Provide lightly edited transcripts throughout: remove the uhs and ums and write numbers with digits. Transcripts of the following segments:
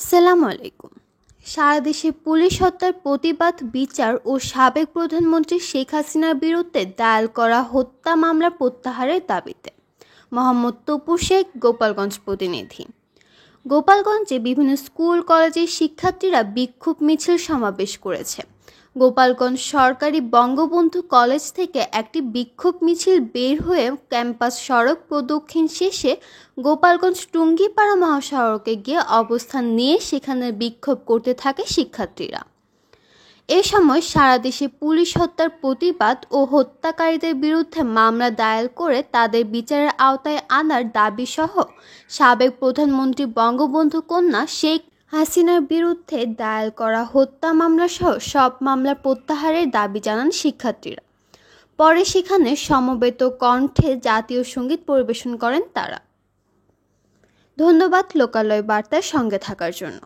আসসালামু আলাইকুম। সারা দেশে পুলিশ হত্যার প্রতিবাদ, বিচার ও সাবেক প্রধানমন্ত্রী শেখ হাসিনার বিরুদ্ধে দায়ের করা হত্যা মামলা প্রত্যাহারের দাবিতে মোহাম্মদ তপু শেখ, গোপালগঞ্জ প্রতিনিধি। গোপালগঞ্জে বিভিন্ন স্কুল কলেজের শিক্ষার্থীরা বিক্ষোভ মিছিল সমাবেশ করেছে। গোপালগঞ্জ সরকারি বঙ্গবন্ধু কলেজ থেকে একটি বিক্ষোভ মিছিল বের হয়ে ক্যাম্পাস সড়ক প্রদক্ষিণ শেষে গোপালগঞ্জ টুঙ্গিপাড়া মহাসড়কে গিয়ে অবস্থান নিয়ে সেখানে বিক্ষোভ করতে থাকে শিক্ষার্থীরা। এ সময় সারা দেশে পুলিশ হত্যার প্রতিবাদ ও হত্যাকারীদের বিরুদ্ধে মামলা দায়ের করে তাদের বিচারের আওতায় আনার দাবিসহ সাবেক প্রধানমন্ত্রী বঙ্গবন্ধু কন্যা শেখ হাসিনার বিরুদ্ধে দায়ের করা হত্যা মামলাসহ সব মামলা প্রত্যাহারের দাবি জানান শিক্ষার্থীরা। পরে সেখানে সমবেত কণ্ঠে জাতীয় সঙ্গীত পরিবেশন করেন তারা। ধন্যবাদ লোকালয় বার্তার সঙ্গে থাকার জন্য।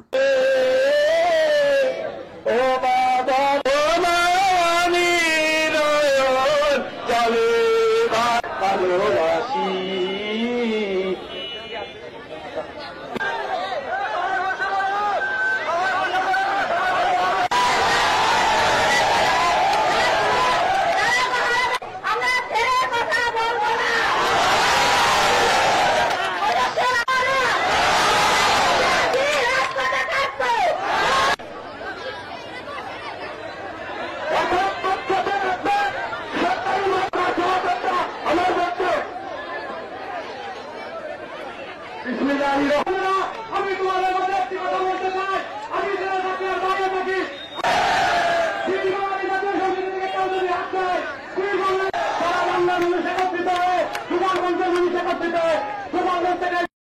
আমি তোমাদের মধ্যে একটি কথা বলতে চাই। আমি যারা ডাক্তার বাইরে থাকি কেউ যদি আসে তুই বললে সারা বাংলার মানুষ একত্রিত হয়ে গোপালগঞ্জের মানুষ একত্রিত হয়ে গোপালগঞ্জ থেকে